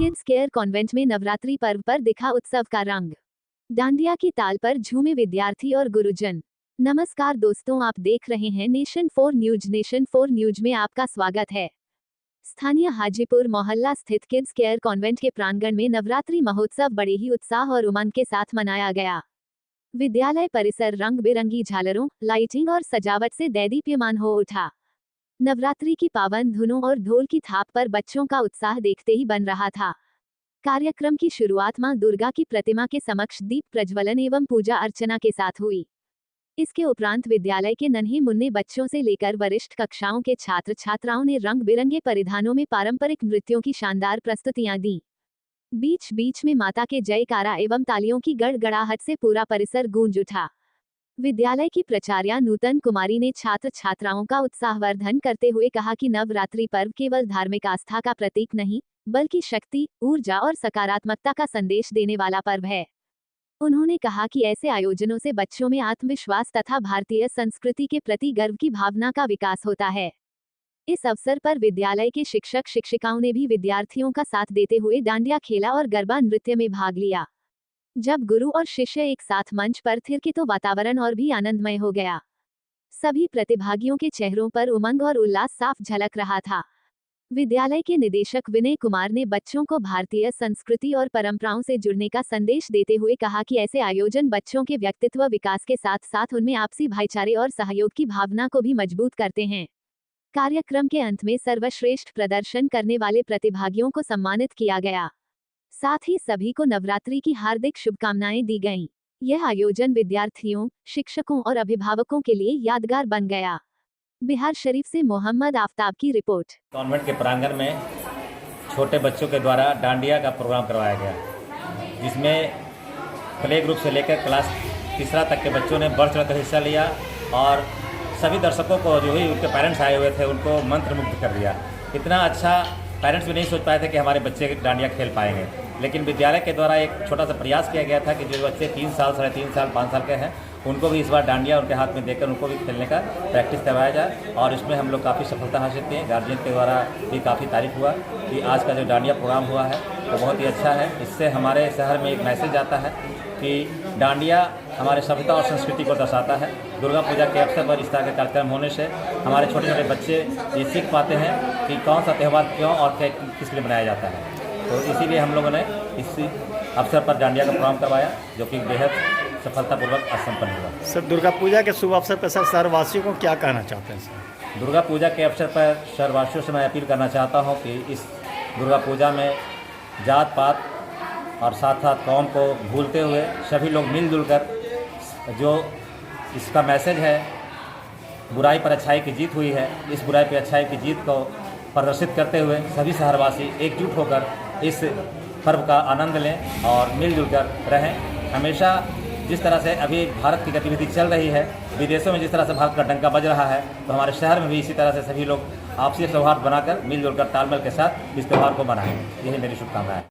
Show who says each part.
Speaker 1: Kids care convent में नवरात्रि पर्व पर दिखा उत्सव का रंग। डांडिया की ताल पर झूमे विद्यार्थी और गुरुजन। नमस्कार दोस्तों, आप देख रहे हैं नेशन 4 न्यूज। नेशन 4 न्यूज में आपका स्वागत है। स्थानीय हाजीपुर मोहल्ला स्थित किड्स केयर कॉन्वेंट के प्रांगण में नवरात्रि महोत्सव बड़े ही उत्साह और उमंग के साथ मनाया गया। विद्यालय परिसर रंग बिरंगी झालरों, लाइटिंग और सजावट से दैदीप्यमान हो उठा। नवरात्रि की पावन धुनों और ढोल की थाप पर बच्चों का उत्साह देखते ही बन रहा था। कार्यक्रम की शुरुआत मां दुर्गा की प्रतिमा के समक्ष दीप प्रज्वलन एवं पूजा अर्चना के साथ हुई। इसके उपरांत विद्यालय के नन्हे मुन्ने बच्चों से लेकर वरिष्ठ कक्षाओं के छात्र छात्राओं ने रंग बिरंगे परिधानों में पारंपरिक नृत्यों की शानदार प्रस्तुतियां दी। बीच बीच में माता के जयकारा एवं तालियों की गड़गड़ाहट से पूरा परिसर गूंज उठा। विद्यालय की प्राचार्या नूतन कुमारी ने छात्र छात्राओं का उत्साहवर्धन करते हुए कहा कि नवरात्रि पर्व केवल धार्मिक आस्था का प्रतीक नहीं, बल्कि शक्ति, ऊर्जा और सकारात्मकता का संदेश देने वाला पर्व है। उन्होंने कहा कि ऐसे आयोजनों से बच्चों में आत्मविश्वास तथा भारतीय संस्कृति के प्रति गर्व की भावना का विकास होता है। इस अवसर पर विद्यालय के शिक्षक शिक्षिकाओं ने भी विद्यार्थियों का साथ देते हुए डांडिया खेला और गरबा नृत्य में भाग लिया। जब गुरु और शिष्य एक साथ मंच पर थे तो वातावरण और भी आनंदमय हो गया। सभी प्रतिभागियों के चेहरों पर उमंग और उल्लास साफ झलक रहा था। विद्यालय के निदेशक विनय कुमार ने बच्चों को भारतीय संस्कृति और परंपराओं से जुड़ने का संदेश देते हुए कहा कि ऐसे आयोजन बच्चों के व्यक्तित्व विकास के साथ साथ उनमें आपसी भाईचारे और सहयोग की भावना को भी मजबूत करते हैं। कार्यक्रम के अंत में सर्वश्रेष्ठ प्रदर्शन करने वाले प्रतिभागियों को सम्मानित किया गया। साथ ही सभी को नवरात्रि की हार्दिक शुभकामनाएं दी गईं। यह आयोजन विद्यार्थियों, शिक्षकों और अभिभावकों के लिए यादगार बन गया। बिहार शरीफ से मोहम्मद आफ्ताब की रिपोर्ट।
Speaker 2: कॉन्वेंट के प्रांगण में छोटे बच्चों के द्वारा डांडिया का प्रोग्राम करवाया गया, जिसमें प्ले ग्रुप से लेकर क्लास 3 तक के बच्चों ने बढ़ चढ़कर हिस्सा लिया और सभी दर्शकों को जो ही उनके पेरेंट्स आए हुए थे उनको मंत्रमुग्ध कर दिया। इतना अच्छा पेरेंट्स भी नहीं सोच पाए थे कि हमारे बच्चे डांडिया खेल पाएंगे, लेकिन विद्यालय के द्वारा एक छोटा सा प्रयास किया गया था कि जो बच्चे 3 साल, 3.5 साल, 5 साल के हैं उनको भी इस बार डांडिया उनके हाथ में देकर उनको भी खेलने का प्रैक्टिस करवाया जाए। और इसमें हम लोग काफ़ी सफलता हासिल किए। गार्जियन के द्वारा भी काफ़ी तारीफ हुआ कि आज का जो डांडिया प्रोग्राम हुआ है वो बहुत ही अच्छा है। इससे हमारे शहर में एक मैसेज आता है कि डांडिया हमारे सभ्यता और संस्कृति को दर्शाता है। दुर्गा पूजा के अवसर पर इस तरह के कार्यक्रम होने से हमारे छोटे छोटे बच्चे ये सीख पाते हैं कि कौन सा त्यौहार क्यों और किस लिए मनाया जाता है। तो इसीलिए हम लोगों ने इस अवसर पर डांडिया का प्रोग्राम करवाया, जो कि बेहद सफलतापूर्वक संपन्न हुआ।
Speaker 3: सर, दुर्गा पूजा के शुभ अवसर पर सर शहरवासियों को क्या कहना चाहते हैं सर?
Speaker 2: दुर्गा पूजा के अवसर पर शहरवासियों से मैं अपील करना चाहता हूं कि इस दुर्गा पूजा में जात पात और साथ साथ कौम को भूलते हुए सभी लोग मिलजुल कर जो इसका मैसेज है, बुराई पर अच्छाई की जीत हुई है, इस बुराई पर अच्छाई की जीत को प्रदर्शित करते हुए सभी शहरवासी एकजुट होकर इस पर्व का आनंद लें और मिलजुल कर रहें। हमेशा जिस तरह से अभी भारत की गतिविधि चल रही है, विदेशों में जिस तरह से भारत का डंका बज रहा है, तो हमारे शहर में भी इसी तरह से सभी लोग आपसी सौहार्द बनाकर मिलजुल कर तालमेल के साथ इस त्यौहार को मनाएं। यही मेरी शुभकामनाएं है।